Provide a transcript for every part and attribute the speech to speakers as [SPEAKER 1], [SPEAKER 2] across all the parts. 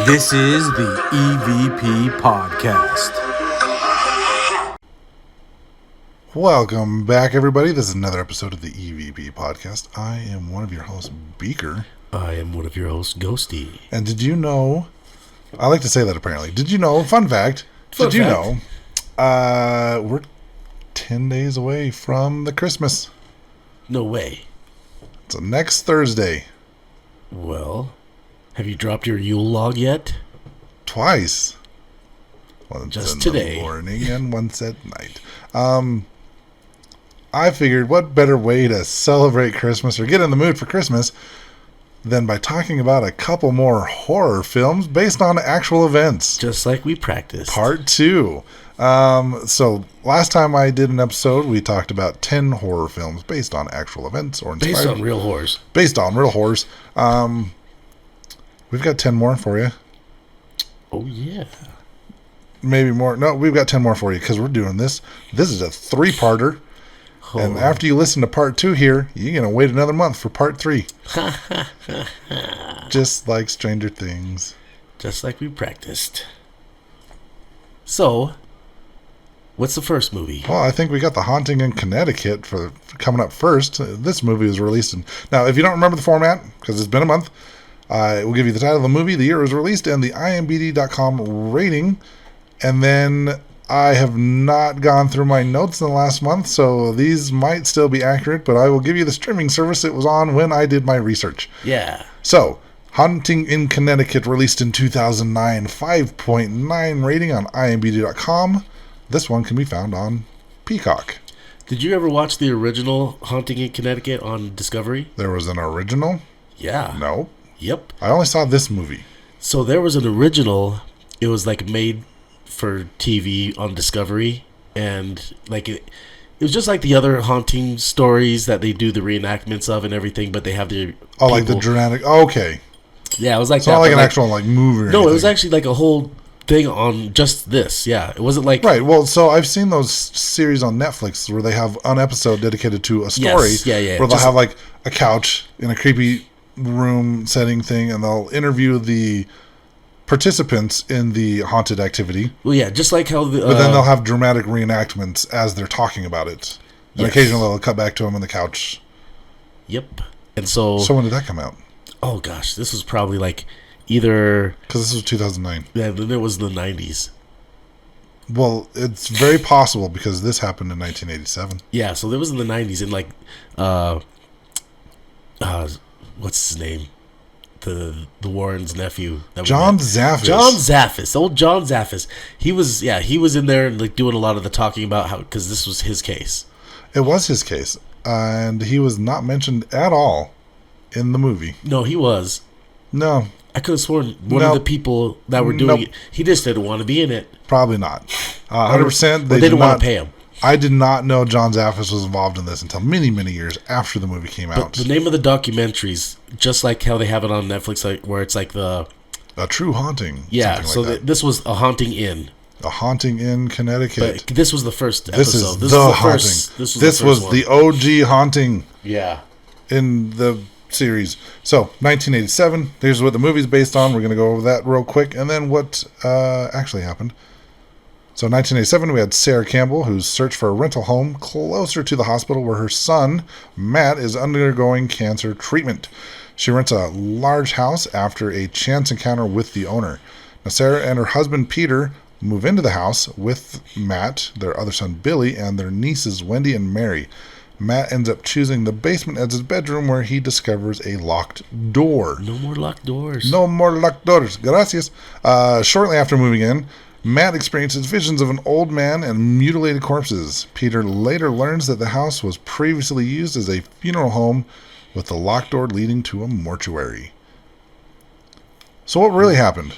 [SPEAKER 1] This is the EVP Podcast.
[SPEAKER 2] Welcome back, everybody. This is another episode of the EVP Podcast. I am one of your hosts, Beaker.
[SPEAKER 3] I am one of your hosts, Ghosty.
[SPEAKER 2] And did you know, I like to say that apparently, did you know, fun fact, we're 10 days away from the Christmas.
[SPEAKER 3] No way.
[SPEAKER 2] It's next Thursday.
[SPEAKER 3] Well, have you dropped your Yule log yet?
[SPEAKER 2] Twice. Once
[SPEAKER 3] Just
[SPEAKER 2] in
[SPEAKER 3] today.
[SPEAKER 2] the morning and once at night. I figured what better way to celebrate Christmas or get in the mood for Christmas than by talking about a couple more horror films based on actual events.
[SPEAKER 3] Just like we practiced.
[SPEAKER 2] Part 2. So last time I did an episode, we talked about 10 horror films based on actual events or inspired.
[SPEAKER 3] Based on real horrors.
[SPEAKER 2] Based on real horrors. We've got 10 more for you.
[SPEAKER 3] Oh, yeah.
[SPEAKER 2] Maybe more. No, we've got 10 more for you because we're doing this. This is a 3-parter.
[SPEAKER 3] Oh.
[SPEAKER 2] And after you listen to part 2 here, you're going to wait another month for part 3. Just like Stranger Things.
[SPEAKER 3] Just like we practiced. So, what's the first movie?
[SPEAKER 2] Well, I think we got The Haunting in Connecticut for coming up first. This movie was released in... Now, if you don't remember the format, because it's been a month, we'll give you the title of the movie, the year it was released, and the IMDb.com rating. And then I have not gone through my notes in the last month, so these might still be accurate, but I will give you the streaming service it was on when I did my research.
[SPEAKER 3] Yeah.
[SPEAKER 2] So, Haunting in Connecticut, released in 2009, 5.9 rating on IMDb.com. This one can be found on Peacock.
[SPEAKER 3] Did you ever watch the original Haunting in Connecticut on Discovery?
[SPEAKER 2] There was an original?
[SPEAKER 3] Yeah.
[SPEAKER 2] No.
[SPEAKER 3] Yep.
[SPEAKER 2] I only saw this movie.
[SPEAKER 3] So there was an original. It was like made for TV on Discovery, and like it was just like the other haunting stories that they do the reenactments of and everything, but they have the
[SPEAKER 2] like the dramatic. Oh, okay.
[SPEAKER 3] Yeah, it was like
[SPEAKER 2] it's not like an actual like movie. Or
[SPEAKER 3] no,
[SPEAKER 2] anything.
[SPEAKER 3] it was actually like a whole thing on just this. Yeah, it wasn't like
[SPEAKER 2] right. Well, so I've seen those series on Netflix where they have an episode dedicated to a story.
[SPEAKER 3] Yes, yeah.
[SPEAKER 2] Where they'll have like a couch in a creepy room setting thing, and they'll interview the participants in the haunted activity.
[SPEAKER 3] Well, yeah, just like how the...
[SPEAKER 2] but then they'll have dramatic reenactments as they're talking about it. And occasionally they'll cut back to them on the couch.
[SPEAKER 3] Yep. And so...
[SPEAKER 2] So when did that come out?
[SPEAKER 3] Oh, gosh. This was probably like either...
[SPEAKER 2] Because this was 2009.
[SPEAKER 3] Yeah, then it was the 90s.
[SPEAKER 2] Well, it's very possible because this happened in 1987.
[SPEAKER 3] Yeah, so it was in the 90s, and like... what's his name? The Warren's nephew.
[SPEAKER 2] John Zaffis.
[SPEAKER 3] John Zaffis. Old John Zaffis. He was in there like doing a lot of the talking about how, because this was his case.
[SPEAKER 2] It was his case. And he was not mentioned at all in the movie.
[SPEAKER 3] No, he was.
[SPEAKER 2] No.
[SPEAKER 3] I could have sworn one of the people that were doing it, he just didn't want to be in it.
[SPEAKER 2] Probably not. 100%.
[SPEAKER 3] They didn't want to pay him.
[SPEAKER 2] I did not know John Zaffis was involved in this until many, many years after the movie came out.
[SPEAKER 3] But the name of the documentaries, just like how they have it on Netflix, like where it's like A
[SPEAKER 2] True Haunting.
[SPEAKER 3] Yeah, so this was A Haunting in.
[SPEAKER 2] A Haunting in Connecticut.
[SPEAKER 3] But this was the first episode.
[SPEAKER 2] This is the Haunting. This was the OG Haunting.
[SPEAKER 3] Yeah.
[SPEAKER 2] In the series. So, 1987. Here's what the movie's based on. We're going to go over that real quick. And then what actually happened. So in 1987, we had Sarah Campbell, who's searched for a rental home closer to the hospital where her son, Matt, is undergoing cancer treatment. She rents a large house after a chance encounter with the owner. Now, Sarah and her husband, Peter, move into the house with Matt, their other son, Billy, and their nieces, Wendy and Mary. Matt ends up choosing the basement as his bedroom, where he discovers a locked door.
[SPEAKER 3] No more locked doors.
[SPEAKER 2] No more locked doors. Gracias. Shortly after moving in, Matt experiences visions of an old man and mutilated corpses. Peter later learns that the house was previously used as a funeral home, with the locked door leading to a mortuary. So what really happened?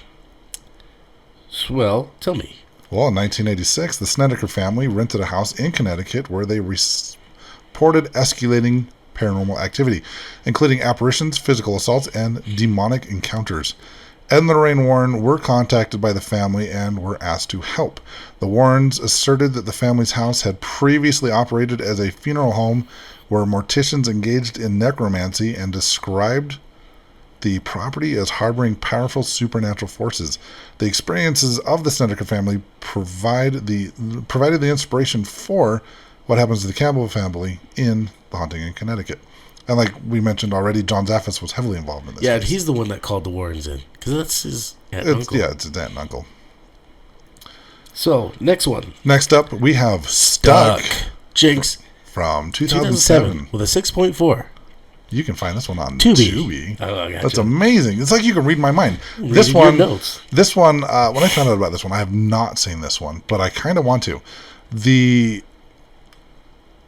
[SPEAKER 3] Well, tell me.
[SPEAKER 2] Well, in 1986, the Snedeker family rented a house in Connecticut where they reported escalating paranormal activity, including apparitions, physical assaults, and demonic encounters. Ed and Lorraine Warren were contacted by the family and were asked to help. The Warrens asserted that the family's house had previously operated as a funeral home where morticians engaged in necromancy, and described the property as harboring powerful supernatural forces. The experiences of the Snedeker family provided the inspiration for what happens to the Campbell family in The Haunting in Connecticut. And like we mentioned already, John Zaffis was heavily involved in this.
[SPEAKER 3] Yeah,
[SPEAKER 2] case.
[SPEAKER 3] he's the one that called the Warrens in. Because that's his aunt and uncle.
[SPEAKER 2] Yeah, it's his aunt and uncle.
[SPEAKER 3] So, next one.
[SPEAKER 2] Next up, we have Stuck.
[SPEAKER 3] Jinx.
[SPEAKER 2] From 2007.
[SPEAKER 3] With a 6.4.
[SPEAKER 2] You can find this one on
[SPEAKER 3] Tubi.
[SPEAKER 2] Tubi.
[SPEAKER 3] Oh, I got
[SPEAKER 2] That's
[SPEAKER 3] you.
[SPEAKER 2] amazing. It's like you can read my mind.
[SPEAKER 3] Reading
[SPEAKER 2] This
[SPEAKER 3] your
[SPEAKER 2] one,
[SPEAKER 3] notes.
[SPEAKER 2] when I found out about this one, I have not seen this one, but I kind of want to. The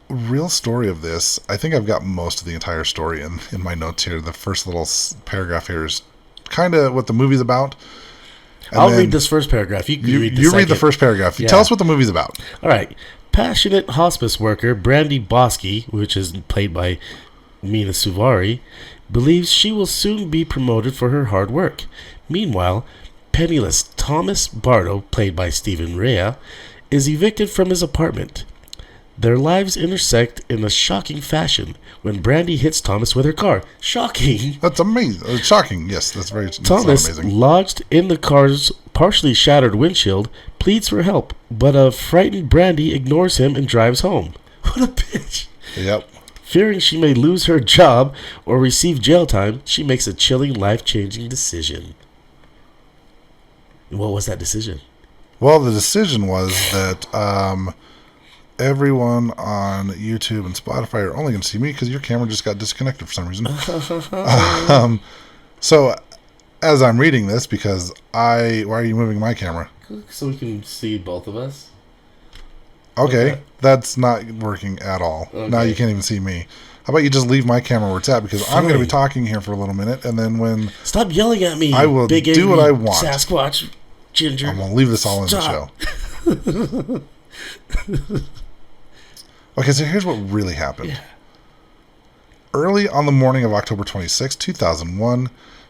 [SPEAKER 2] real story of this, I think I've got most of the entire story in my notes here. The first little paragraph here is kind of what the movie's about. And
[SPEAKER 3] I'll read this first paragraph. You read the second.
[SPEAKER 2] Read the first paragraph.
[SPEAKER 3] Yeah.
[SPEAKER 2] Tell us what the movie's about.
[SPEAKER 3] All right. Passionate hospice worker Brandy Bosky, which is played by Mina Suvari, believes she will soon be promoted for her hard work. Meanwhile, penniless Thomas Bardo, played by Stephen Rea, is evicted from his apartment. Their lives intersect in a shocking fashion when Brandy hits Thomas with her car. Shocking!
[SPEAKER 2] That's amazing. Shocking. Yes, that's
[SPEAKER 3] Thomas,
[SPEAKER 2] amazing.
[SPEAKER 3] lodged in the car's partially shattered windshield, pleads for help, but a frightened Brandy ignores him and drives home. What a bitch!
[SPEAKER 2] Yep.
[SPEAKER 3] Fearing she may lose her job or receive jail time, she makes a chilling, life-changing decision. What was that decision?
[SPEAKER 2] Well, the decision was that everyone on YouTube and Spotify are only going to see me because your camera just got disconnected for some reason. So, as I'm reading this, because why are you moving my camera?
[SPEAKER 3] So we can see both of us.
[SPEAKER 2] Okay, that's not working at all.
[SPEAKER 3] Okay.
[SPEAKER 2] Now you can't even see me. How about you just leave my camera where it's at? Because I'm going to be talking here for a little minute, and then when...
[SPEAKER 3] Stop yelling at me,
[SPEAKER 2] I will
[SPEAKER 3] big
[SPEAKER 2] do what I want.
[SPEAKER 3] Sasquatch, Ginger.
[SPEAKER 2] I'm going to leave this all in the show. Okay, so here's what really happened.
[SPEAKER 3] Yeah.
[SPEAKER 2] Early on the morning of October 26, 2001,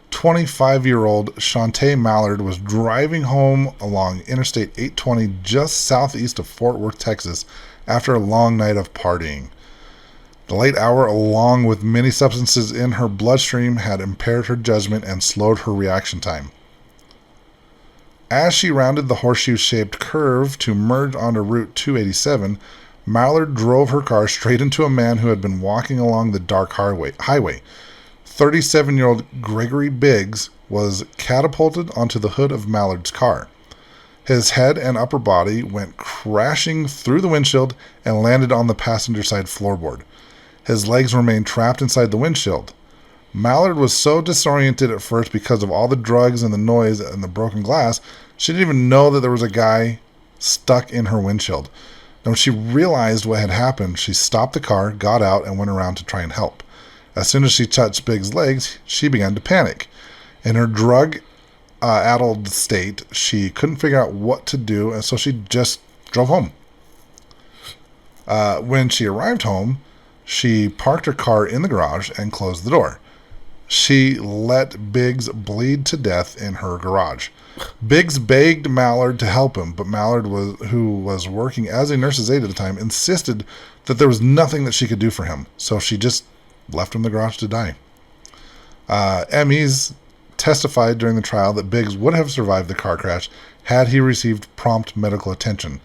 [SPEAKER 2] 25-year-old Shantae Mallard was driving home along Interstate 820 just southeast of Fort Worth, Texas, after a long night of partying. The late hour, along with many substances in her bloodstream, had impaired her judgment and slowed her reaction time. As she rounded the horseshoe-shaped curve to merge onto Route 287, Mallard drove her car straight into a man who had been walking along the dark highway. 37-year-old Gregory Biggs was catapulted onto the hood of Mallard's car. His head and upper body went crashing through the windshield and landed on the passenger side floorboard. His legs remained trapped inside the windshield. Mallard was so disoriented at first because of all the drugs and the noise and the broken glass, she didn't even know that there was a guy stuck in her windshield. And when she realized what had happened, she stopped the car, got out, and went around to try and help. As soon as she touched Biggs' legs, she began to panic. In her drug-addled state, she couldn't figure out what to do, and so she just drove home. When she arrived home, she parked her car in the garage and closed the door. She let Biggs bleed to death in her garage. Biggs begged Mallard to help him, but Mallard, who was working as a nurse's aide at the time, insisted that there was nothing that she could do for him, so she just left him in the garage to die. Emmys testified during the trial that Biggs would have survived the car crash had he received prompt medical attention.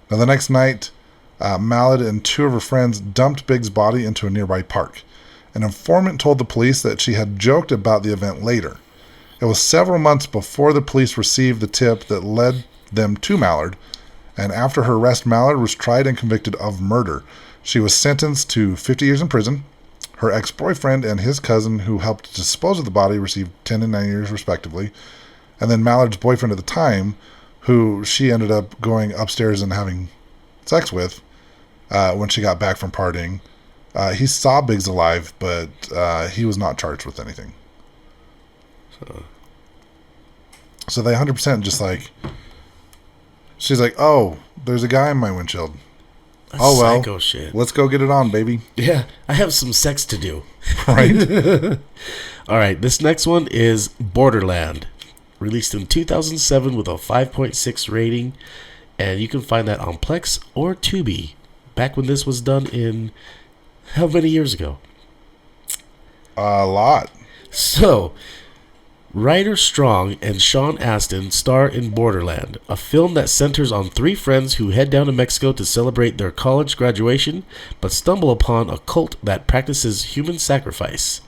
[SPEAKER 2] Now, the next night, Mallard and two of her friends dumped Biggs' body into a nearby park. An informant told the police that she had joked about the event later. It was several months before the police received the tip that led them to Mallard, and after her arrest, Mallard was tried and convicted of murder. She was sentenced to 50 years in prison. Her ex-boyfriend and his cousin, who helped dispose of the body, received 10 and 9 years respectively. And then Mallard's boyfriend at the time, who she ended up going upstairs and having sex with when she got back from partying, he saw Biggs alive, but he was not charged with anything. So they 100% just like... She's like, oh, there's a guy in my windshield.
[SPEAKER 3] That's
[SPEAKER 2] oh, well,
[SPEAKER 3] psycho shit.
[SPEAKER 2] Let's go get it on, baby.
[SPEAKER 3] Yeah, I have some sex to do.
[SPEAKER 2] Right?
[SPEAKER 3] All right, this next one is Borderland, released in 2007 with a 5.6 rating, and you can find that on Plex or Tubi, back when this was done in how many years ago?
[SPEAKER 2] A lot.
[SPEAKER 3] So, Ryder Strong and Sean Astin star in Borderland, a film that centers on three friends who head down to Mexico to celebrate their college graduation, but stumble upon a cult that practices human sacrifice.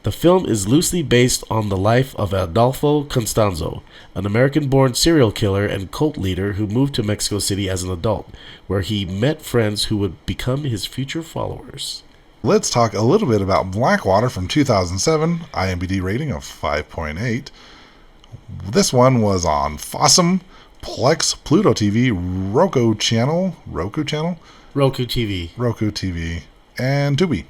[SPEAKER 3] The film is loosely based on the life of Adolfo Constanzo, an American-born serial killer and cult leader who moved to Mexico City as an adult, where he met friends who would become his future followers.
[SPEAKER 2] Let's talk a little bit about Blackwater from 2007, IMDb rating of 5.8. This one was on Fossum, Plex, Pluto TV, Roku TV, and Tubi.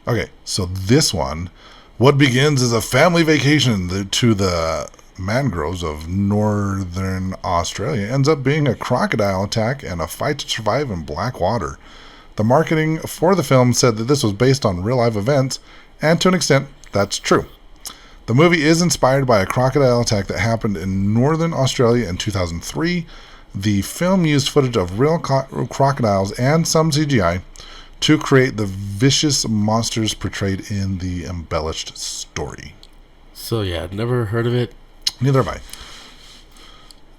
[SPEAKER 2] Okay, so this one, what begins as a family vacation to the mangroves of northern Australia ends up being a crocodile attack and a fight to survive in Blackwater. The marketing for the film said that this was based on real-life events, and to an extent, that's true. The movie is inspired by a crocodile attack that happened in northern Australia in 2003. The film used footage of real crocodiles and some CGI to create the vicious monsters portrayed in the embellished story.
[SPEAKER 3] So yeah, never heard of it.
[SPEAKER 2] Neither have I.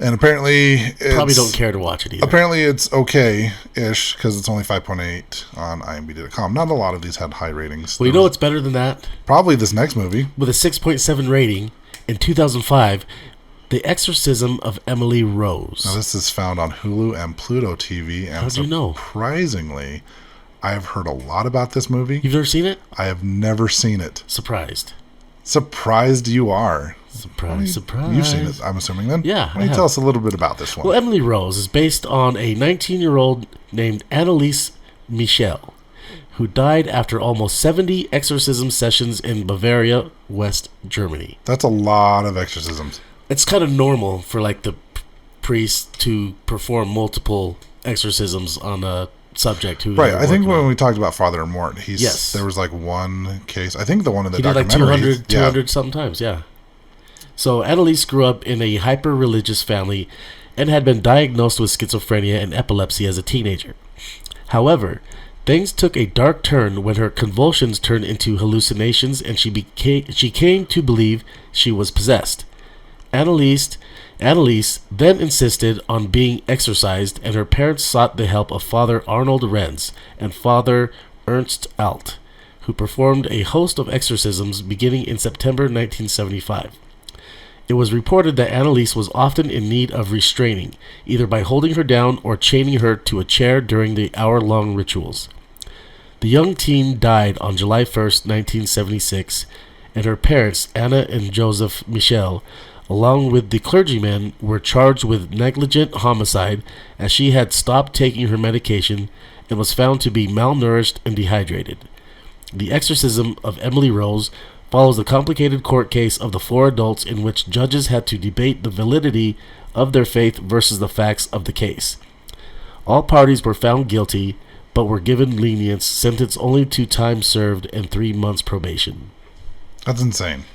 [SPEAKER 2] And apparently
[SPEAKER 3] probably don't care to watch it either.
[SPEAKER 2] Apparently it's okay-ish because it's only 5.8 on IMDb.com. Not a lot of these had high ratings.
[SPEAKER 3] Well, you know what's better than that?
[SPEAKER 2] Probably this next movie.
[SPEAKER 3] With a 6.7 rating in 2005, The Exorcism of Emily Rose.
[SPEAKER 2] Now this is found on Hulu and Pluto TV. And
[SPEAKER 3] how'd you know?
[SPEAKER 2] Surprisingly, I've heard a lot about this movie.
[SPEAKER 3] You've never seen it?
[SPEAKER 2] I have never seen it.
[SPEAKER 3] Surprised
[SPEAKER 2] you are.
[SPEAKER 3] Surprise.
[SPEAKER 2] You've seen it, I'm assuming then?
[SPEAKER 3] Yeah.
[SPEAKER 2] Why don't you tell us a little bit about this one?
[SPEAKER 3] Well, Emily Rose is based on a 19-year-old named Anneliese Michel, who died after almost 70 exorcism sessions in Bavaria, West Germany.
[SPEAKER 2] That's a lot of exorcisms.
[SPEAKER 3] It's kind of normal for like the priest to perform multiple exorcisms on a subject who
[SPEAKER 2] right. I think when we talked about Father Mort,
[SPEAKER 3] yes,
[SPEAKER 2] there was like one case. I think the one in the
[SPEAKER 3] he did
[SPEAKER 2] documentary.
[SPEAKER 3] Like 200 sometimes, yeah. So Anneliese grew up in a hyper-religious family and had been diagnosed with schizophrenia and epilepsy as a teenager. However, things took a dark turn when her convulsions turned into hallucinations and she came to believe she was possessed. Anneliese then insisted on being exorcised, and her parents sought the help of Father Arnold Renz and Father Ernst Alt, who performed a host of exorcisms beginning in September 1975. It was reported that Anneliese was often in need of restraining, either by holding her down or chaining her to a chair during the hour-long rituals. The young teen died on July 1st, 1976, and her parents, Anna and Joseph Michel, along with the clergyman, were charged with negligent homicide as she had stopped taking her medication and was found to be malnourished and dehydrated. The Exorcism of Emily Rose follows the complicated court case of the four adults in which judges had to debate the validity of their faith versus the facts of the case. All parties were found guilty, but were given lenience, sentenced only to time served and 3 months probation.
[SPEAKER 2] That's insane.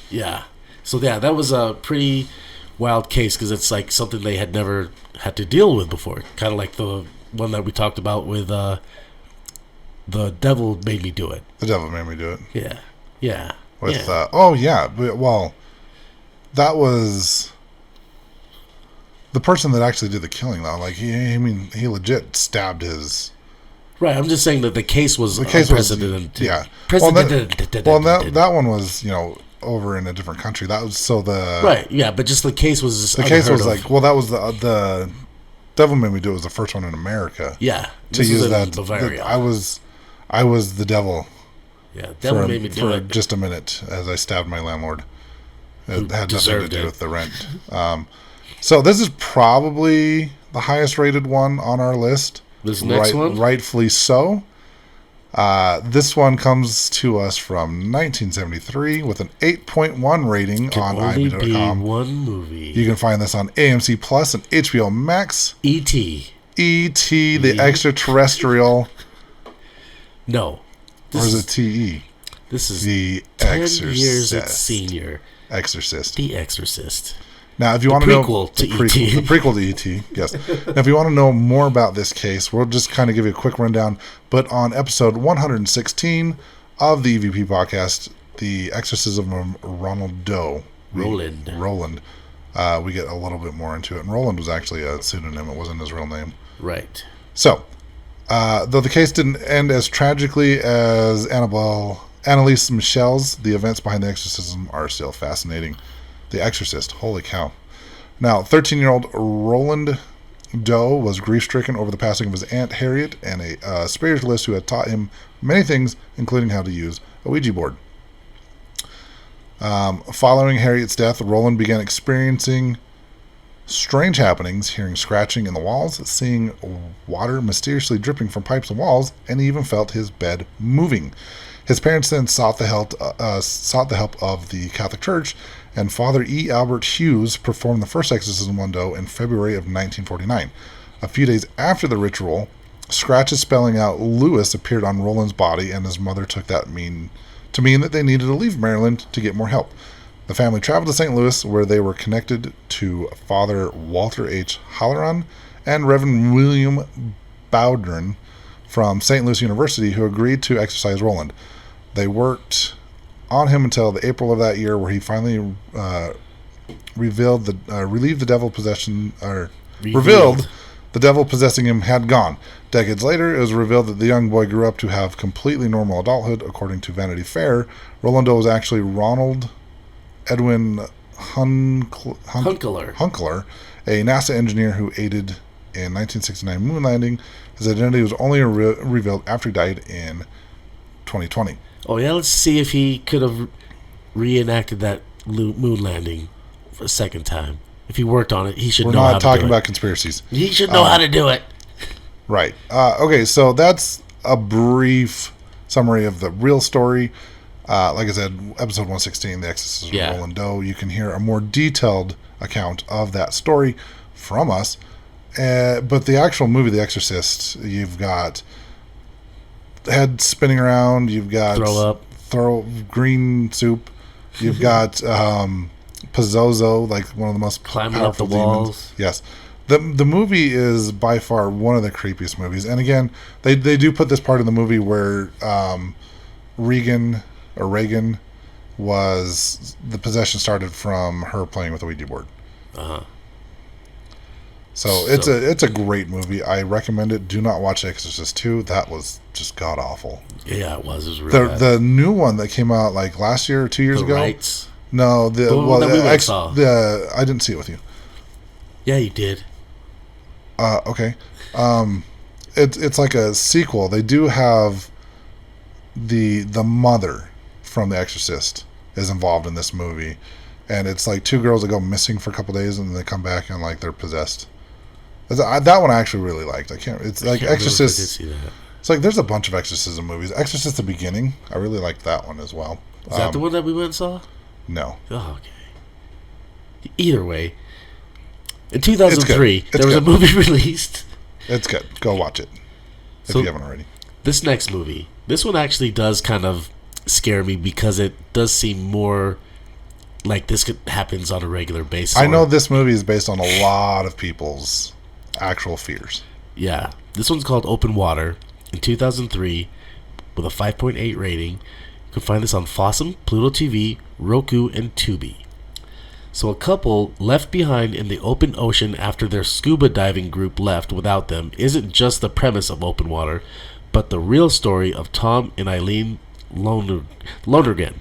[SPEAKER 3] Yeah. So yeah, that was a pretty wild case because it's like something they had never had to deal with before. Kind of like the one that we talked about with The Devil Made Me Do It.
[SPEAKER 2] The Devil Made Me Do It.
[SPEAKER 3] Yeah. Yeah.
[SPEAKER 2] With that was the person that actually did the killing though. Like he legit stabbed his.
[SPEAKER 3] Right. I'm just saying that the case was unprecedented.
[SPEAKER 2] Yeah. That one was over in a different country. That was
[SPEAKER 3] right. Yeah, but just the case was
[SPEAKER 2] that was the Devil Made Me Do It was the first one in America.
[SPEAKER 3] Yeah.
[SPEAKER 2] To use that.
[SPEAKER 3] Bavaria.
[SPEAKER 2] I was the devil.
[SPEAKER 3] Yeah, Devil Made Me Do It.
[SPEAKER 2] For just a minute as I stabbed my landlord. It had nothing to do with the rent. So this is probably the highest rated one on our list.
[SPEAKER 3] This next one?
[SPEAKER 2] Rightfully so. This one comes to us from 1973 with an 8.1 rating on IMDb.com.
[SPEAKER 3] One movie.
[SPEAKER 2] You can find this on AMC Plus and HBO Max.
[SPEAKER 3] E.T.
[SPEAKER 2] E.T. the Extraterrestrial.
[SPEAKER 3] No.
[SPEAKER 2] Or is it T.E.?
[SPEAKER 3] This is
[SPEAKER 2] The
[SPEAKER 3] 10
[SPEAKER 2] Exorcist.
[SPEAKER 3] years its senior.
[SPEAKER 2] Exorcist.
[SPEAKER 3] The Exorcist.
[SPEAKER 2] Now, if you want to know
[SPEAKER 3] the
[SPEAKER 2] prequel to E.T., yes. Now, if you want to know more about this case, we'll just kind of give you a quick rundown. But on episode 116 of the EVP podcast, The Exorcism of Roland Doe. Roland. We get a little bit more into it. And Roland was actually a pseudonym. It wasn't his real name.
[SPEAKER 3] Right.
[SPEAKER 2] So, though the case didn't end as tragically as Annalise Michel's, the events behind the exorcism are still fascinating. The Exorcist. Holy cow. Now, 13-year-old Roland Doe was grief-stricken over the passing of his Aunt Harriet and a spiritualist who had taught him many things, including how to use a Ouija board. Following Harriet's death, Roland began experiencing strange happenings, hearing scratching in the walls, seeing water mysteriously dripping from pipes and walls, and he even felt his bed moving. His parents then sought the help of the Catholic Church, and Father E. Albert Hughes performed the first exorcism on Doe in February of 1949. A few days after the ritual, scratches spelling out Lewis appeared on Roland's body, and his mother took that to mean that they needed to leave Maryland to get more help. The family traveled to St. Louis, where they were connected to Father Walter H. Halloran and Reverend William Bowdren from St. Louis University, who agreed to exorcise Roland. They worked on him until the April of that year, where he finally revealed the devil possessing him had gone. Decades later, it was revealed that the young boy grew up to have completely normal adulthood. According to Vanity Fair, Roland Doe was actually Ronald Edwin Hunkler, a NASA engineer who aided in 1969 moon landing. His identity was only revealed after he died in 2020.
[SPEAKER 3] Oh yeah, let's see if he could have reenacted that moon landing for a second time. If he worked on it, he should know how to do it. We're not talking
[SPEAKER 2] about conspiracies.
[SPEAKER 3] He should know how to do it.
[SPEAKER 2] Right. Okay, so that's a brief summary of the real story. Like I said, episode 116, The Exorcism of Roland Doe. You can hear a more detailed account of that story from us. But the actual movie, The Exorcist, you've got head spinning around, you've got green soup, you've got Pizzozo, like one of the most
[SPEAKER 3] climbing up the walls.
[SPEAKER 2] Yes. The movie is by far one of the creepiest movies. And again, they do put this part in the movie where Reagan was, the possession started from her playing with a Ouija board.
[SPEAKER 3] Uh-huh.
[SPEAKER 2] So it's a great movie. I recommend it. Do not watch Exorcist 2. That was just god awful.
[SPEAKER 3] Yeah, it was. It was really bad.
[SPEAKER 2] The new one that came out like last year or 2 years ago.
[SPEAKER 3] Rights?
[SPEAKER 2] No,
[SPEAKER 3] saw.
[SPEAKER 2] I didn't see it with you.
[SPEAKER 3] Yeah, you did.
[SPEAKER 2] Okay. It's like a sequel. They do have the mother from The Exorcist is involved in this movie, and it's like two girls that go missing for a couple days and then they come back and like they're possessed. That one I actually really liked. It's like Exorcist.
[SPEAKER 3] I did see that.
[SPEAKER 2] It's like there's a bunch of exorcism movies. Exorcist: The Beginning. I really liked that one as well.
[SPEAKER 3] Is that the one that we went and saw?
[SPEAKER 2] No.
[SPEAKER 3] Oh, okay. Either way, in 2003, there was
[SPEAKER 2] good.
[SPEAKER 3] a movie released.
[SPEAKER 2] It's good. Go watch it if you haven't already.
[SPEAKER 3] This next movie, this one actually does kind of scare me because it does seem more like this happens on a regular basis.
[SPEAKER 2] I know this movie is based on a lot of people's actual fears.
[SPEAKER 3] Yeah. This one's called Open Water in 2003 with a 5.8 rating. You can find this on Fossum, Pluto TV, Roku, and Tubi. So a couple left behind in the open ocean after their scuba diving group left without them isn't just the premise of Open Water, but the real story of Tom and Eileen Lonergan.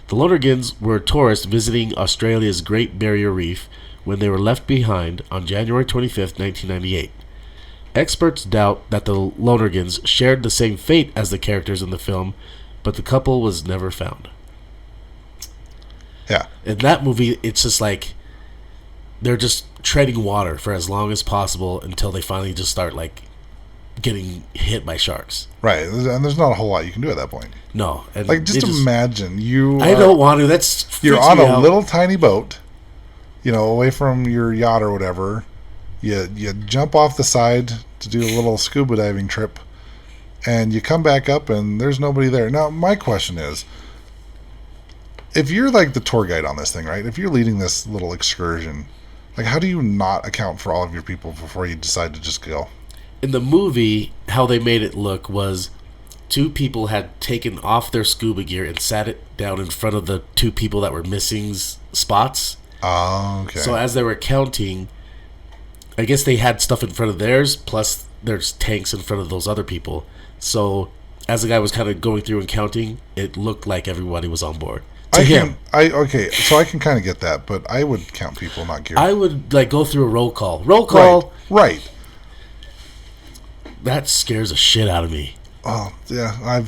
[SPEAKER 3] The Lonergans were tourists visiting Australia's Great Barrier Reef when they were left behind on January 25th, 1998. Experts doubt that the Lonergans shared the same fate as the characters in the film, but the couple was never found.
[SPEAKER 2] Yeah.
[SPEAKER 3] In that movie, it's just like they're just treading water for as long as possible until they finally just start like getting hit by sharks.
[SPEAKER 2] Right, and there's not a whole lot you can do at that point.
[SPEAKER 3] No, and
[SPEAKER 2] like just imagine you.
[SPEAKER 3] I don't want to.
[SPEAKER 2] You're on a little tiny boat, away from your yacht or whatever. You jump off the side to do a little scuba diving trip, and you come back up and there's nobody there. Now, my question is, if you're like the tour guide on this thing, right? If you're leading this little excursion, like how do you not account for all of your people before you decide to just go?
[SPEAKER 3] In the movie, how they made it look was 2 people had taken off their scuba gear and sat it down in front of the 2 people that were missing spots.
[SPEAKER 2] Oh, okay.
[SPEAKER 3] So as they were counting, I guess they had stuff in front of theirs, plus there's tanks in front of those other people. So as the guy was kind of going through and counting, it looked like everybody was on board. So
[SPEAKER 2] I can kind of get that, but I would count people, not gear.
[SPEAKER 3] I would like go through a roll call. Roll call.
[SPEAKER 2] Right.
[SPEAKER 3] That scares the shit out of me.
[SPEAKER 2] Oh, yeah.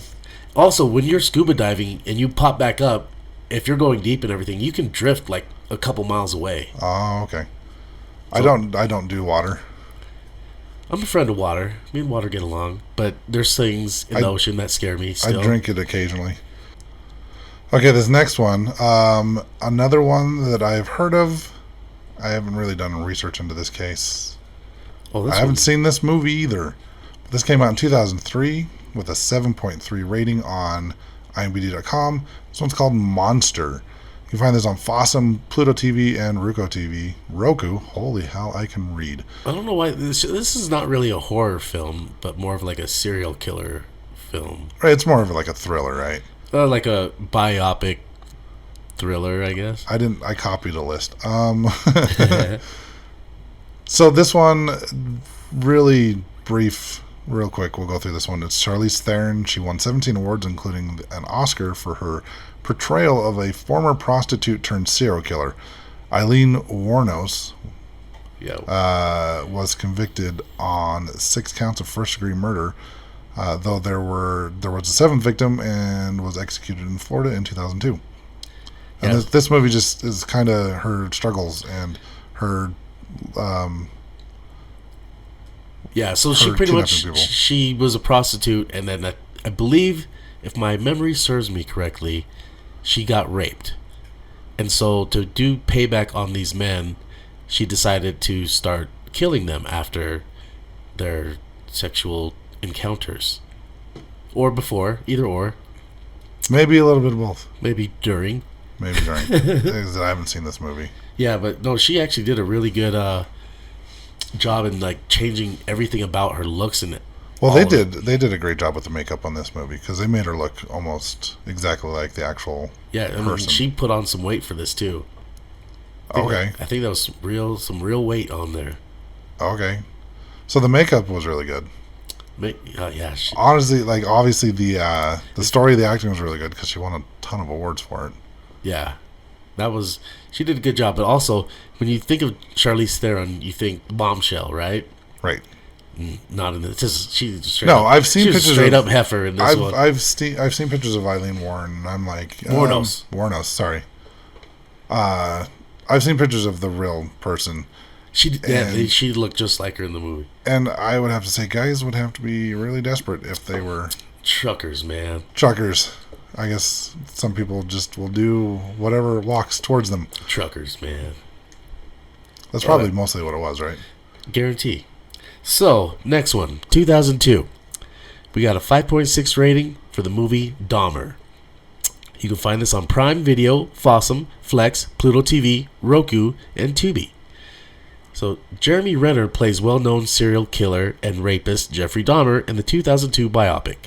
[SPEAKER 3] Also, when you're scuba diving and you pop back up, if you're going deep and everything, you can drift like a couple miles away.
[SPEAKER 2] Oh, okay.
[SPEAKER 3] So,
[SPEAKER 2] I don't do water.
[SPEAKER 3] I'm a friend of water. Me and water get along, but there's things in the ocean that scare me still.
[SPEAKER 2] I drink it occasionally. Okay, this next one. Another one that I've heard of. I haven't really done research into this case. I haven't seen this movie either. This came out in 2003 with a 7.3 rating on IMDb.com. This one's called Monster. You can find this on Fossum, Pluto TV, and Roku TV. Roku. Holy hell, I can read.
[SPEAKER 3] I don't know why this is not really a horror film, but more of like a serial killer film.
[SPEAKER 2] Right, it's more of like a thriller, right?
[SPEAKER 3] Like a biopic thriller, I guess.
[SPEAKER 2] I copied a list. So this one, really brief, real quick, we'll go through this one. It's Charlize Theron. She won 17 awards, including an Oscar for her portrayal of a former prostitute turned serial killer. Eileen Wuornos was convicted on 6 counts of first-degree murder, though there was a 7th victim and was executed in Florida in 2002. And this movie just is kind of her struggles and her...
[SPEAKER 3] so she pretty much she was a prostitute, and then I believe, if my memory serves me correctly, she got raped. And so to do payback on these men, she decided to start killing them after their sexual encounters. Or before, either or.
[SPEAKER 2] Maybe a little bit of both.
[SPEAKER 3] Maybe during.
[SPEAKER 2] I haven't seen this movie.
[SPEAKER 3] Yeah, but no, she actually did a really good job in like changing everything about her looks in it.
[SPEAKER 2] Well, they did a great job with the makeup on this movie because they made her look almost exactly like the actual person.
[SPEAKER 3] She put on some weight for this too. I think that was some real weight on there.
[SPEAKER 2] Okay, so the makeup was really good. Honestly, like obviously the story of the acting was really good because she won a ton of awards for it. Yeah,
[SPEAKER 3] she did a good job. But also, when you think of Charlize Theron, you think Bombshell, right?
[SPEAKER 2] Right.
[SPEAKER 3] Not in this. She's straight.
[SPEAKER 2] No, I've seen pictures
[SPEAKER 3] straight up heifer in this one.
[SPEAKER 2] I've seen pictures of Eileen Warren, and I'm like Wuornos. Sorry. I've seen pictures of the real person.
[SPEAKER 3] She looked just like her in the movie.
[SPEAKER 2] And I would have to say, guys would have to be really desperate if they were
[SPEAKER 3] truckers, man.
[SPEAKER 2] Truckers. I guess some people just will do whatever walks towards them.
[SPEAKER 3] Truckers, man.
[SPEAKER 2] That's probably mostly what it was, right?
[SPEAKER 3] Guarantee. So, next one, 2002. We got a 5.6 rating for the movie Dahmer. You can find this on Prime Video, Fossum, Flex, Pluto TV, Roku, and Tubi. So, Jeremy Renner plays well-known serial killer and rapist Jeffrey Dahmer in the 2002 biopic.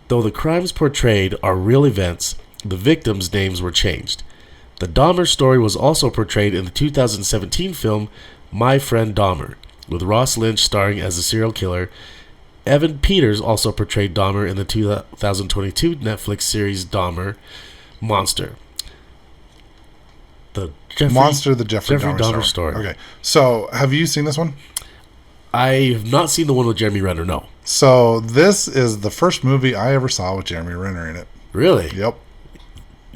[SPEAKER 3] Though the crimes portrayed are real events, the victims' names were changed. The Dahmer story was also portrayed in the 2017 film My Friend Dahmer, with Ross Lynch starring as the serial killer. Evan Peters also portrayed Dahmer in the 2022 Netflix series Dahmer Monster. The Jeffrey Dahmer story.
[SPEAKER 2] Okay, so have you seen this one?
[SPEAKER 3] I have not seen the one with Jeremy Renner, no.
[SPEAKER 2] So this is the first movie I ever saw with Jeremy Renner in it.
[SPEAKER 3] Really?
[SPEAKER 2] Yep.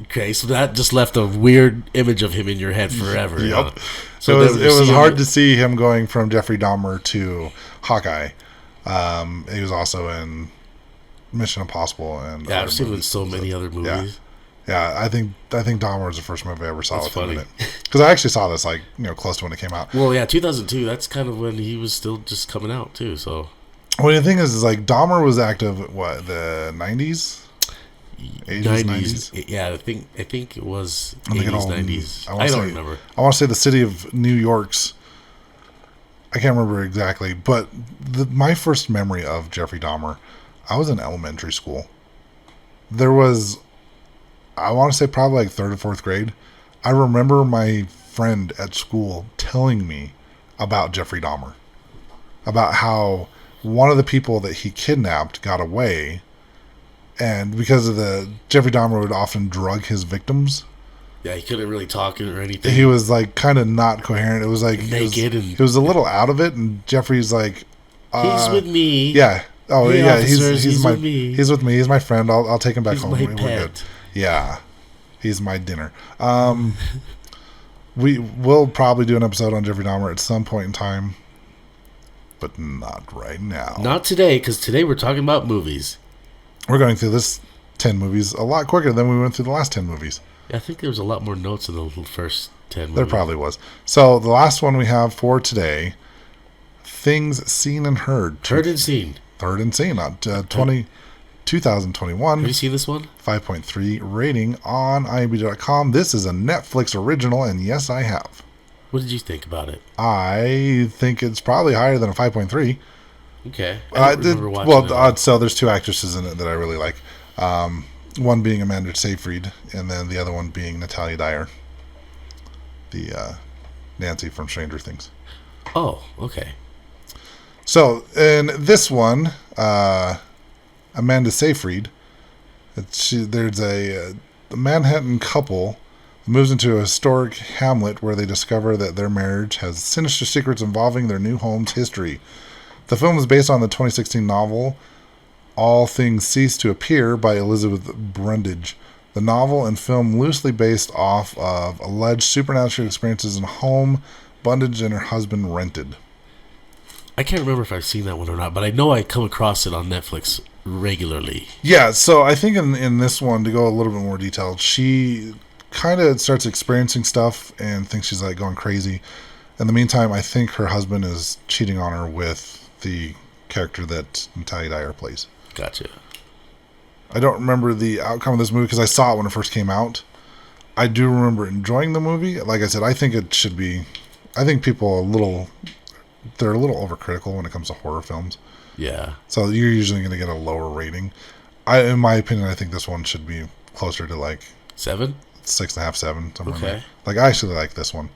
[SPEAKER 3] Okay, so that just left a weird image of him in your head forever.
[SPEAKER 2] Yep. So it was hard to see him going from Jeffrey Dahmer to Hawkeye. He was also in Mission Impossible and
[SPEAKER 3] I've seen him in so many other movies.
[SPEAKER 2] Yeah, I think Dahmer was the first movie I ever saw with him in it. Because I actually saw this close to when it came out.
[SPEAKER 3] Well, yeah, 2002. That's kind of when he was still just coming out too. So.
[SPEAKER 2] Well, the thing is like Dahmer was active the 90s. 80s, 90s?
[SPEAKER 3] Yeah, I think it was 80s, 90s. I don't remember.
[SPEAKER 2] I want to say the city of New York's. I can't remember exactly, but my first memory of Jeffrey Dahmer, I was in elementary school. There was, I want to say probably like third or fourth grade. I remember my friend at school telling me about Jeffrey Dahmer, about how one of the people that he kidnapped got away, and because of Jeffrey Dahmer would often drug his victims.
[SPEAKER 3] Yeah, he couldn't really talk or anything.
[SPEAKER 2] He was like kind of not coherent. It was like
[SPEAKER 3] naked,
[SPEAKER 2] he was a little out of it, and Jeffrey's like,
[SPEAKER 3] he's with me.
[SPEAKER 2] Yeah. Oh
[SPEAKER 3] hey,
[SPEAKER 2] yeah,
[SPEAKER 3] officers,
[SPEAKER 2] he's my
[SPEAKER 3] with me.
[SPEAKER 2] He's with me. He's my friend. I'll take him back
[SPEAKER 3] He's
[SPEAKER 2] home.
[SPEAKER 3] my
[SPEAKER 2] We're
[SPEAKER 3] pet.
[SPEAKER 2] good. Yeah, he's my dinner. We will probably do an episode on Jeffrey Dahmer at some point in time, but not right now.
[SPEAKER 3] Not today, because today we're talking about movies.
[SPEAKER 2] We're going through this 10 movies a lot quicker than we went through the last 10 movies.
[SPEAKER 3] I think there was a lot more notes in the first 10 movies.
[SPEAKER 2] There probably was. So the last one we have for today, Things Seen and Heard.
[SPEAKER 3] Heard and Seen.
[SPEAKER 2] Heard and Seen on 2021.
[SPEAKER 3] Have you seen this one?
[SPEAKER 2] 5.3 rating on IMDb.com. This is a Netflix original, and yes, I have.
[SPEAKER 3] What did you think about it?
[SPEAKER 2] I think it's probably higher than a 5.3.
[SPEAKER 3] Okay. I don't remember watching it.
[SPEAKER 2] So there's two actresses in it that I really like. One being Amanda Seyfried, and then the other one being Natalia Dyer, the Nancy from Stranger Things.
[SPEAKER 3] Oh, okay.
[SPEAKER 2] So in this one, Amanda Seyfried, there's a Manhattan couple moves into a historic hamlet where they discover that their marriage has sinister secrets involving their new home's history. The film is based on the 2016 novel All Things Cease to Appear by Elizabeth Brundage. The novel and film loosely based off of alleged supernatural experiences in a home Brundage and her husband rented.
[SPEAKER 3] I can't remember if I've seen that one or not, but I know I come across it on Netflix regularly.
[SPEAKER 2] Yeah, so I think in this one, to go a little bit more detailed, she kind of starts experiencing stuff and thinks she's like going crazy. In the meantime, I think her husband is cheating on her with the character that Natalia Dyer plays.
[SPEAKER 3] Gotcha.
[SPEAKER 2] I don't remember the outcome of this movie because I saw it when it first came out. I do remember enjoying the movie. Like I said, I think it should be... I think people they're a little overcritical when it comes to horror films.
[SPEAKER 3] Yeah.
[SPEAKER 2] So you're usually going to get a lower rating. In my opinion, I think this one should be closer to like
[SPEAKER 3] 7?
[SPEAKER 2] 6.5, 7. Somewhere
[SPEAKER 3] Okay.
[SPEAKER 2] Like I actually like this one.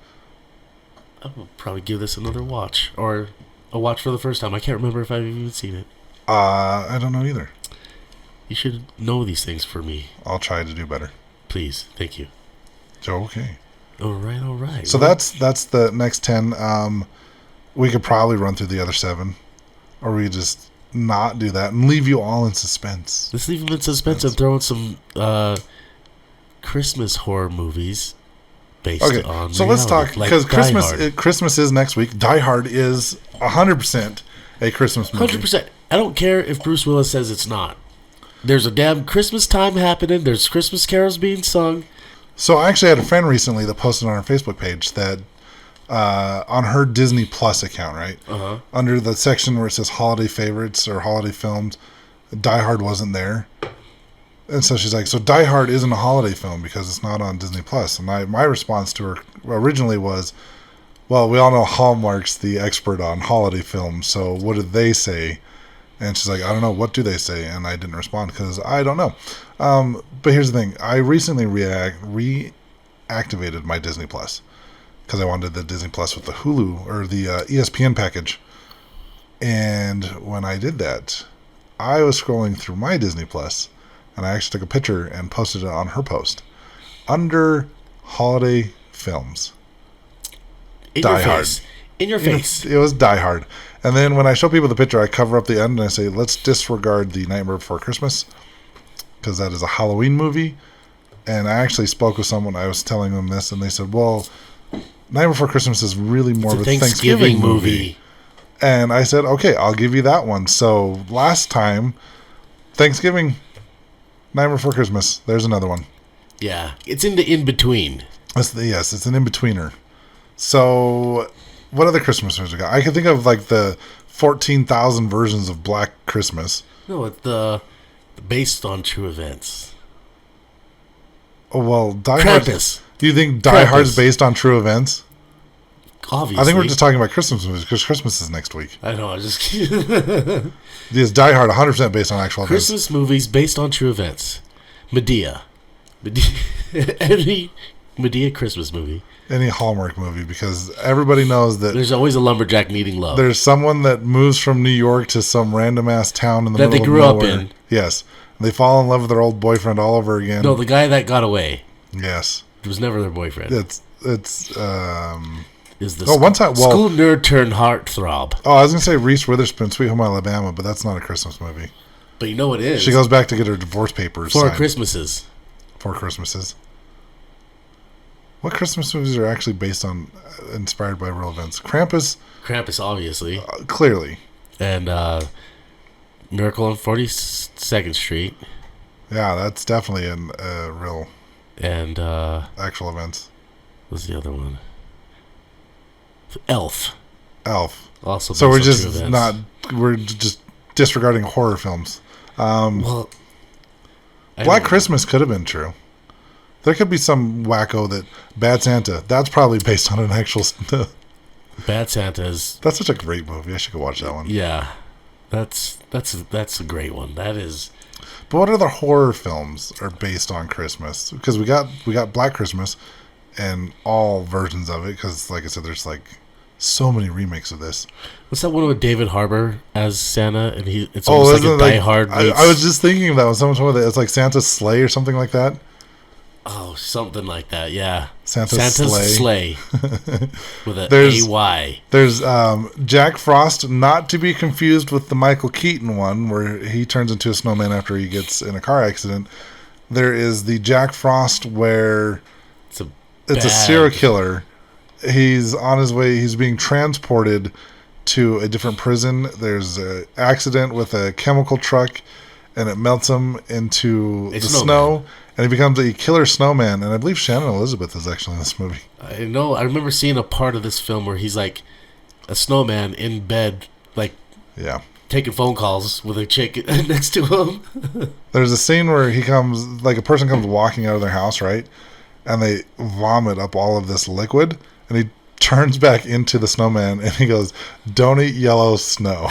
[SPEAKER 3] I will probably give this another watch, or a watch for the first time. I can't remember if I've even seen it.
[SPEAKER 2] I don't know either.
[SPEAKER 3] You should know these things for me.
[SPEAKER 2] I'll try to do better.
[SPEAKER 3] Please. Thank you.
[SPEAKER 2] Okay.
[SPEAKER 3] All right.
[SPEAKER 2] So that's the next 10. We could probably run through the other 7, or we could just not do that and leave you all in suspense.
[SPEAKER 3] Let's leave them in suspense and throw in some Christmas horror movies based on reality.
[SPEAKER 2] So let's talk, because
[SPEAKER 3] like
[SPEAKER 2] Christmas is next week. Die Hard is 100% a Christmas movie.
[SPEAKER 3] 100%. I don't care if Bruce Willis says it's not. There's a damn Christmas time happening. There's Christmas carols being sung.
[SPEAKER 2] So I actually had a friend recently that posted on our Facebook page that on her Disney Plus account, right?
[SPEAKER 3] Uh-huh.
[SPEAKER 2] Under the section where it says holiday favorites or holiday films, Die Hard wasn't there. And so she's like, so Die Hard isn't a holiday film because it's not on Disney Plus. And my response to her originally was, well, we all know Hallmark's the expert on holiday films, so what did they say? And she's like, I don't know, what do they say? And I didn't respond because I don't know. But here's the thing. I recently reactivated my Disney Plus because I wanted the Disney Plus with the Hulu or the ESPN package. And when I did that, I was scrolling through my Disney Plus, and I actually took a picture and posted it on her post. Under holiday films, Die Hard.
[SPEAKER 3] In your face.
[SPEAKER 2] It was Die Hard. And then when I show people the picture, I cover up the end and I say, let's disregard the Nightmare Before Christmas because that is a Halloween movie. And I actually spoke with someone. I was telling them this, and they said, well, Nightmare Before Christmas is really more of a Thanksgiving movie. And I said, okay, I'll give you that one. So last time, Thanksgiving, Nightmare Before Christmas, there's another one.
[SPEAKER 3] Yeah, it's in the in-between.
[SPEAKER 2] Yes, it's an in-betweener. So what other Christmas movies we got? I can think of like the 14,000 versions of Black Christmas.
[SPEAKER 3] No, it's based on true events.
[SPEAKER 2] Oh, well, Die Hard.
[SPEAKER 3] Krampus.
[SPEAKER 2] Do you think Die Hard's based on true events?
[SPEAKER 3] obviously.
[SPEAKER 2] I think we're just talking about Christmas movies because Christmas is next week.
[SPEAKER 3] I know. I just
[SPEAKER 2] Yes, Die Hard, 100% based on actual events.
[SPEAKER 3] Christmas movies based on true events. Medea. Any Medea Christmas movie.
[SPEAKER 2] Any Hallmark movie, because everybody knows that
[SPEAKER 3] There's always a lumberjack needing love.
[SPEAKER 2] there's someone that moves from New York to some random ass town in the
[SPEAKER 3] That
[SPEAKER 2] middle
[SPEAKER 3] they grew
[SPEAKER 2] of
[SPEAKER 3] up
[SPEAKER 2] nowhere.
[SPEAKER 3] in.
[SPEAKER 2] Yes, they fall in love with their old boyfriend all over again.
[SPEAKER 3] No, the guy that got away.
[SPEAKER 2] Yes,
[SPEAKER 3] It was never their boyfriend.
[SPEAKER 2] it's
[SPEAKER 3] Is the
[SPEAKER 2] one time. Well,
[SPEAKER 3] school nerd turned heartthrob.
[SPEAKER 2] I was gonna say Reese Witherspoon, Sweet Home Alabama, but that's not a Christmas movie.
[SPEAKER 3] But you know what it is?
[SPEAKER 2] She goes back to get her divorce papers.
[SPEAKER 3] Four
[SPEAKER 2] signed.
[SPEAKER 3] Christmases.
[SPEAKER 2] 4 Christmases. What Christmas movies are actually based on, inspired by real events? Krampus,
[SPEAKER 3] Obviously.
[SPEAKER 2] clearly.
[SPEAKER 3] And Miracle on 42nd Street.
[SPEAKER 2] Yeah, that's definitely in real
[SPEAKER 3] And
[SPEAKER 2] actual events.
[SPEAKER 3] what's the other one? Elf.
[SPEAKER 2] Elf.
[SPEAKER 3] Also
[SPEAKER 2] So we're
[SPEAKER 3] based on
[SPEAKER 2] just
[SPEAKER 3] true
[SPEAKER 2] not.
[SPEAKER 3] events.
[SPEAKER 2] We're just disregarding horror films.
[SPEAKER 3] Well, I
[SPEAKER 2] Black
[SPEAKER 3] don't-
[SPEAKER 2] Christmas could have been true. There could be some wacko that Bad Santa. That's probably based on an actual.
[SPEAKER 3] Bad Santa is.
[SPEAKER 2] That's such a great movie. I should go watch that one.
[SPEAKER 3] Yeah. That's a great one. That is.
[SPEAKER 2] But what other horror films are based on Christmas? Because we got Black Christmas, and all versions of it. Because like I said, there's like so many remakes of this.
[SPEAKER 3] What's that one with David Harbour as Santa? And it's almost like a
[SPEAKER 2] isn't it
[SPEAKER 3] Die Hard.
[SPEAKER 2] I was just thinking of that when someone told me that it's like Santa's sleigh or something like that.
[SPEAKER 3] Oh, something like that. Yeah.
[SPEAKER 2] Santa's
[SPEAKER 3] sleigh. With a
[SPEAKER 2] There's-
[SPEAKER 3] AY.
[SPEAKER 2] There's Jack Frost, not to be confused with the Michael Keaton one, where he turns into a snowman after he gets in a car accident. There is the Jack Frost where
[SPEAKER 3] It's a
[SPEAKER 2] it's a
[SPEAKER 3] bad-
[SPEAKER 2] serial killer. He's on his way. He's being transported to a different prison. There's an accident with a chemical truck, and it melts him into the
[SPEAKER 3] snowman.
[SPEAKER 2] snow, and he becomes a killer snowman. And I believe Shannon Elizabeth is actually in this movie.
[SPEAKER 3] I know. I remember seeing a part of this film where he's like a snowman in bed, like
[SPEAKER 2] Yeah.
[SPEAKER 3] taking phone calls with a chick next to him.
[SPEAKER 2] There's a scene where he comes, like a person comes walking out of their house, right? And they vomit up all of this liquid, and he turns back into the snowman, and he goes, "Don't eat yellow snow."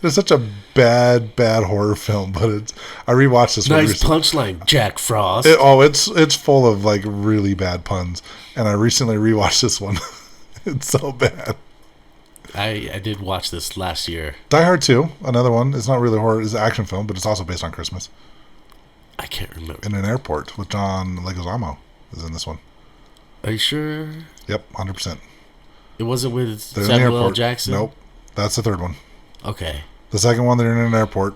[SPEAKER 2] It's such a bad horror film, but I rewatched this one.
[SPEAKER 3] Nice punchline, Jack Frost.
[SPEAKER 2] It's full of like really bad puns, and I recently rewatched this one. It's so bad.
[SPEAKER 3] I did watch this last year.
[SPEAKER 2] Die Hard 2, another one. It's not really horror; it's an action film, but it's also based on Christmas.
[SPEAKER 3] I can't remember.
[SPEAKER 2] In an airport with John Leguizamo is in this one.
[SPEAKER 3] Are you sure
[SPEAKER 2] Yep, 100%.
[SPEAKER 3] it wasn't with
[SPEAKER 2] They're in the
[SPEAKER 3] Samuel L.
[SPEAKER 2] airport.
[SPEAKER 3] Jackson?
[SPEAKER 2] Nope, that's the third one.
[SPEAKER 3] Okay.
[SPEAKER 2] The second one, they're in an airport.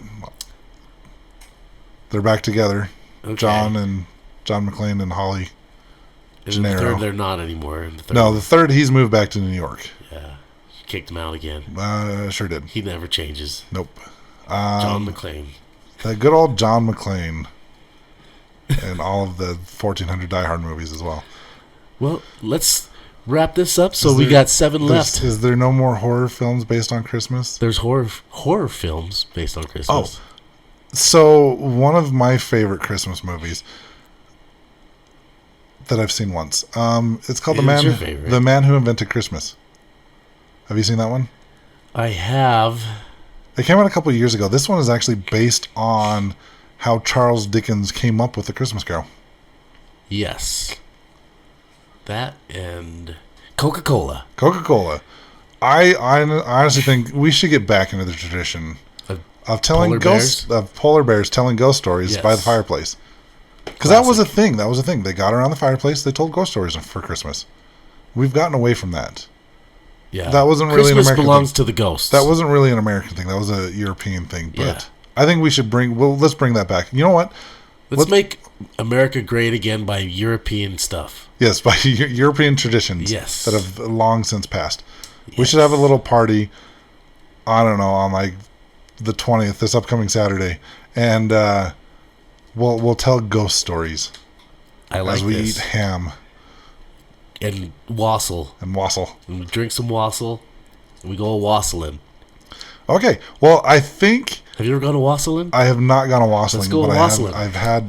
[SPEAKER 2] They're back together.
[SPEAKER 3] Okay.
[SPEAKER 2] John McClane and Holly.
[SPEAKER 3] And in the
[SPEAKER 2] Gennaro.
[SPEAKER 3] third, they're not anymore. In the third,
[SPEAKER 2] No, the third, he's moved back to New York.
[SPEAKER 3] yeah, he kicked him out again.
[SPEAKER 2] Sure did.
[SPEAKER 3] He never changes.
[SPEAKER 2] Nope.
[SPEAKER 3] John McClane.
[SPEAKER 2] The good old John McClane. And all of the 1400 Die Hard movies as well.
[SPEAKER 3] Well, let's wrap this up. So
[SPEAKER 2] Is
[SPEAKER 3] we
[SPEAKER 2] there-
[SPEAKER 3] got 7 left.
[SPEAKER 2] Is there no more horror films based on Christmas?
[SPEAKER 3] There's horror films based on Christmas.
[SPEAKER 2] So, one of my favorite Christmas movies that I've seen once. It's called
[SPEAKER 3] Who's your favorite?
[SPEAKER 2] The Man Who Invented Christmas. Have you seen that one?
[SPEAKER 3] I have.
[SPEAKER 2] It came out a couple of years ago. This one is actually based on how Charles Dickens came up with the Christmas Carol.
[SPEAKER 3] Yes. That and Coca-Cola.
[SPEAKER 2] Coca-Cola. I honestly think we should get back into the tradition of telling polar bears telling ghost stories by the
[SPEAKER 3] Yes.
[SPEAKER 2] fireplace. Because that was a thing. That was a thing. They got around the fireplace. They told ghost stories for Christmas. We've gotten away from that.
[SPEAKER 3] Yeah.
[SPEAKER 2] That wasn't really an
[SPEAKER 3] Christmas
[SPEAKER 2] American
[SPEAKER 3] belongs
[SPEAKER 2] thing.
[SPEAKER 3] to the ghosts.
[SPEAKER 2] That wasn't really an American thing. That was a European thing. But
[SPEAKER 3] Yeah.
[SPEAKER 2] I think we should let's bring that back. You know what?
[SPEAKER 3] Let's make America great again by European stuff.
[SPEAKER 2] Yes, by European traditions
[SPEAKER 3] Yes.
[SPEAKER 2] that have long since passed. We
[SPEAKER 3] Yes.
[SPEAKER 2] should have a little party, I don't know, on like the 20th, this upcoming Saturday. And we'll tell ghost stories
[SPEAKER 3] I like
[SPEAKER 2] as we
[SPEAKER 3] this.
[SPEAKER 2] eat ham
[SPEAKER 3] And wassail.
[SPEAKER 2] and wassail.
[SPEAKER 3] And we drink some wassail. And we go wassailing.
[SPEAKER 2] Okay, well, I think
[SPEAKER 3] Have you ever gone to Wasselin?
[SPEAKER 2] I have not gone to Wasseling,
[SPEAKER 3] Let's go
[SPEAKER 2] but
[SPEAKER 3] to Wasselin.
[SPEAKER 2] I've had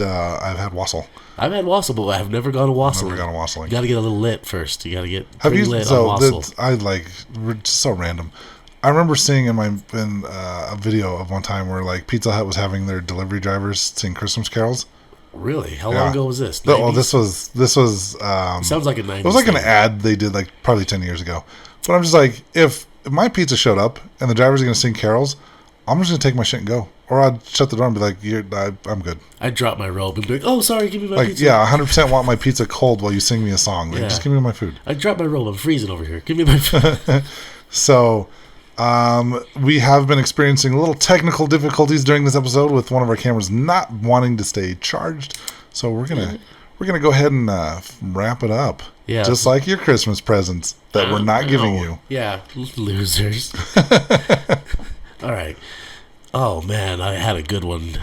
[SPEAKER 2] Wassel.
[SPEAKER 3] I've had Wassel, but I have never gone to Wasselin.
[SPEAKER 2] Never gone to Wasseling.
[SPEAKER 3] You got to get a little lit first. You got to get
[SPEAKER 2] Have
[SPEAKER 3] pretty
[SPEAKER 2] you?
[SPEAKER 3] lit
[SPEAKER 2] So
[SPEAKER 3] on Wassel.
[SPEAKER 2] it's so random. I remember seeing in a video of one time where like Pizza Hut was having their delivery drivers sing Christmas carols.
[SPEAKER 3] Really? How
[SPEAKER 2] Yeah.
[SPEAKER 3] long ago was this?
[SPEAKER 2] Well,
[SPEAKER 3] 90s?
[SPEAKER 2] this was.
[SPEAKER 3] Sounds like a 90s.
[SPEAKER 2] It was like an
[SPEAKER 3] thing.
[SPEAKER 2] ad they did like probably 10 years ago. But I'm just like, if my pizza showed up and the driver's going to sing carols, I'm just going to take my shit and go. Or I'd shut the door and be like, I'm good.
[SPEAKER 3] I'd drop my robe and be like, oh, sorry, give me my
[SPEAKER 2] Like,
[SPEAKER 3] pizza.
[SPEAKER 2] yeah, 100% want my pizza cold while you sing me a song. Like,
[SPEAKER 3] Yeah.
[SPEAKER 2] just give me my food.
[SPEAKER 3] I'd drop my robe. I'm freezing over here. Give me my food.
[SPEAKER 2] So, we have been experiencing a little technical difficulties during this episode with one of our cameras not wanting to stay charged. So we're gonna go ahead and wrap it up.
[SPEAKER 3] Yeah.
[SPEAKER 2] Just like your Christmas presents that we're not giving you.
[SPEAKER 3] Yeah, losers. All right. Oh, man, I had a good one.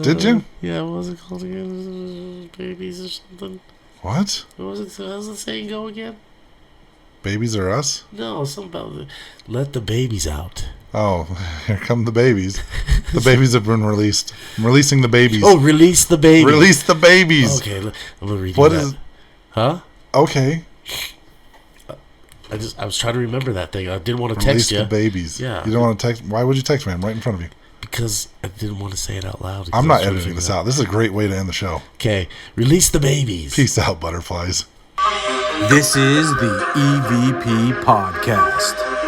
[SPEAKER 2] Did you?
[SPEAKER 3] Yeah, what was it called again? Babies or something?
[SPEAKER 2] What?
[SPEAKER 3] What was it? How's the saying go again?
[SPEAKER 2] Babies are us?
[SPEAKER 3] No, something about let the babies out.
[SPEAKER 2] Oh, here come the babies. The babies have been released. I'm releasing the babies.
[SPEAKER 3] Oh, release the babies.
[SPEAKER 2] Release the babies.
[SPEAKER 3] Okay, I'm gonna read
[SPEAKER 2] What
[SPEAKER 3] that.
[SPEAKER 2] is?
[SPEAKER 3] Huh?
[SPEAKER 2] Okay.
[SPEAKER 3] I was trying to remember that thing. I didn't want to
[SPEAKER 2] Release
[SPEAKER 3] text you
[SPEAKER 2] the babies.
[SPEAKER 3] Yeah.
[SPEAKER 2] You don't want to text. Why would you text me? I'm right in front of you.
[SPEAKER 3] because I didn't want to say it out loud.
[SPEAKER 2] I'm not editing this out. This is a great way to end the show.
[SPEAKER 3] Okay, release the babies.
[SPEAKER 2] Peace out, butterflies.
[SPEAKER 1] This is the EVP Podcast.